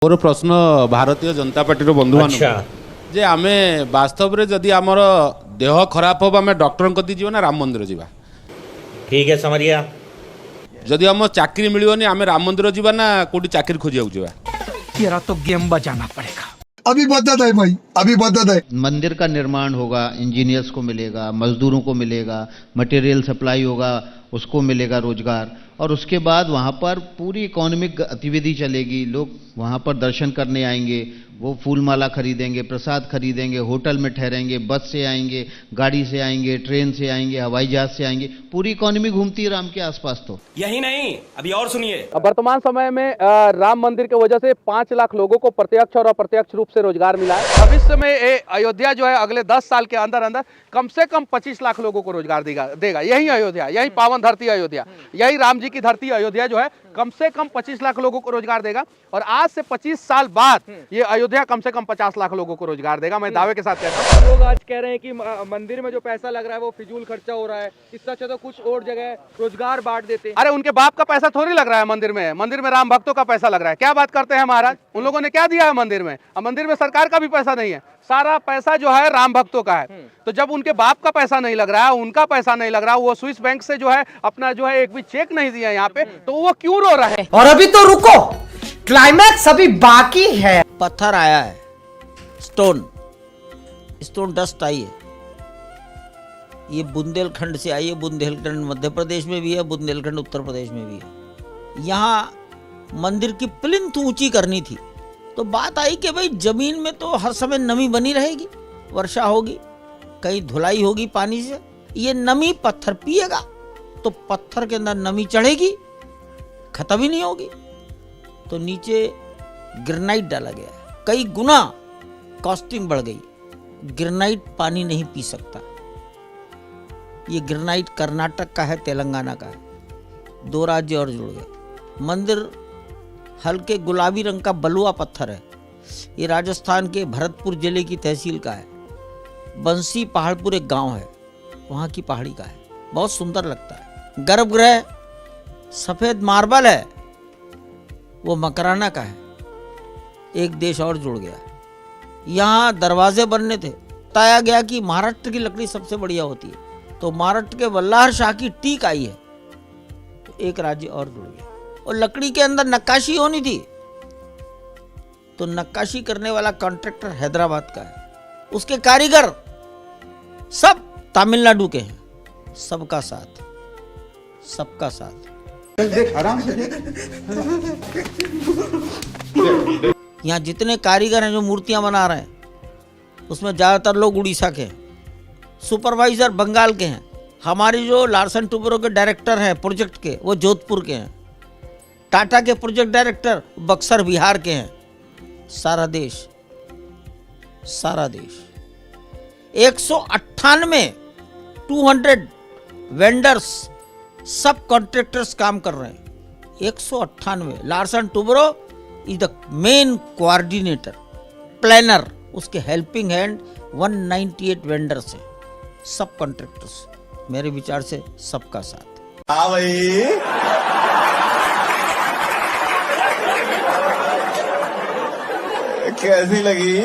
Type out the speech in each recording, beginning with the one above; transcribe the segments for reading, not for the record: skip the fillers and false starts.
मोर प्रश्न भारतीय जनता पार्टी बंधु मान जे आमे वास्तव रे जदि आमर देह खराब हो आमे डॉक्टर कति जीवा ना राम मंदिर जीवा। ठीक है समरिया। जदि हम चाकरी मिलियोनी आमे राम मंदिर जीवा ना कोठी चाकरी खोजिया जीवा। तेरा तो गेम बजाना पड़ेगा। अभी बदत है भाई, अभी बदत है। मंदिर का निर्माण होगा, इंजीनियर्स को मिलेगा, मजदूरों को मिलेगा, मटेरियल सप्लाई होगा, उसको मिलेगा रोजगार, और उसके बाद वहाँ पर पूरी इकोनॉमिक गतिविधि चलेगी। लोग वहाँ पर दर्शन करने आएंगे, वो फूल माला खरीदेंगे, प्रसाद खरीदेंगे, होटल में ठहरेंगे, बस से आएंगे, गाड़ी से आएंगे, ट्रेन से आएंगे, हवाई जहाज से आएंगे। पूरी इकोनॉमी घूमती है राम के आसपास। तो यही नहीं, अभी और सुनिए। वर्तमान समय में राम मंदिर की वजह से 5 लाख लोगों को प्रत्यक्ष और अप्रत्यक्ष रूप से रोजगार मिला है। भविष्य में अयोध्या जो है अगले 10 साल के अंदर अंदर कम से कम 25 लाख लोगों को रोजगार देगा। यही अयोध्या, यही पावन धरती अयोध्या, यही राम जी की धरती अयोध्या जो है कम से कम 25 लाख लोगों को रोजगार देगा। और आज से 25 साल बाद ये अयोध्या कम से कम 50 लाख लोगों को रोजगार देगा। मैं दावे के साथ कहता हूँ। लोग आज कह रहे हैं कि मंदिर में जो पैसा लग रहा है वो फिजूल खर्चा हो रहा है, इससे अच्छा तो कुछ और जगह रोजगार बांट देते। अरे उनके बाप का पैसा थोड़ी लग रहा है मंदिर में राम भक्तों का पैसा लग रहा है। क्या बात करते हैं महाराज, उन लोगों ने क्या दिया है मंदिर में? अब मंदिर में सरकार का भी पैसा नहीं है, सारा पैसा जो है राम भक्तों का है। तो जब उनके बाप का पैसा नहीं लग रहा है, उनका पैसा नहीं लग रहा, वो स्विस बैंक से जो है अपना जो है एक भी चेक नहीं दिया यहाँ पे, तो वो क्यों रो रहा है? और अभी तो रुको, क्लाइमैक्स अभी बाकी है। पत्थर आया है, स्टोन डस्ट आई है। ये बुंदेलखंड से आई है। बुंदेलखंड मध्य प्रदेश में भी है, बुंदेलखंड उत्तर प्रदेश में भी है। यहाँ मंदिर की प्लिंथ ऊंची करनी थी, तो बात आई कि भाई जमीन में तो हर समय नमी बनी रहेगी, वर्षा होगी, कहीं धुलाई होगी पानी से, ये नमी पत्थर पिएगा, तो पत्थर के अंदर नमी चढ़ेगी, खत्म ही नहीं होगी। तो नीचे ग्रेनाइट डाला गया है, कई गुना कॉस्टिंग बढ़ गई। ग्रेनाइट पानी नहीं पी सकता। ये ग्रेनाइट कर्नाटक का है, तेलंगाना का है, 2 राज्य और जुड़ गए। मंदिर हल्के गुलाबी रंग का बलुआ पत्थर है। ये राजस्थान के भरतपुर जिले की तहसील का है। बंसी पहाड़पुर एक गांव है, वहाँ की पहाड़ी का है, बहुत सुंदर लगता है। गर्भगृह सफेद मार्बल है, वो मकराना का है। एक देश और जुड़ गया। यहाँ दरवाजे बनने थे, बताया गया कि महाराष्ट्र की लकड़ी सबसे बढ़िया होती है, तो महाराष्ट्र के वल्लाहर शाह की टीक आई है, तो एक राज्य और जुड़ गया। और लकड़ी के अंदर नक्काशी होनी थी, तो नक्काशी करने वाला कॉन्ट्रैक्टर हैदराबाद का है, उसके कारीगर सब तमिलनाडु के हैं। सबका साथ, सबका साथ। आराम से यहाँ जितने कारीगर हैं जो मूर्तियां बना रहे हैं, उसमें ज़्यादातर लोग उड़ीसा के हैं, सुपरवाइजर बंगाल के हैं। हमारी जो लार्सन टुब्रो के डायरेक्टर हैं प्रोजेक्ट के, वो जोधपुर के हैं। टाटा के प्रोजेक्ट डायरेक्टर बक्सर बिहार के हैं। सारा देश 198 200 वेंडर्स, सब कॉन्ट्रैक्टर्स काम कर रहे हैं। 198। Larsen Toubro is the main coordinator, planner, उसके हेल्पिंग हैंड 198 वेंडर्स हैं, सब कॉन्ट्रैक्टर्स। मेरे विचार से सबका साथ। हाँ भाई, कैसी लगी?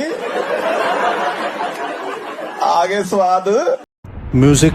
आगे स्वाद। म्यूजिक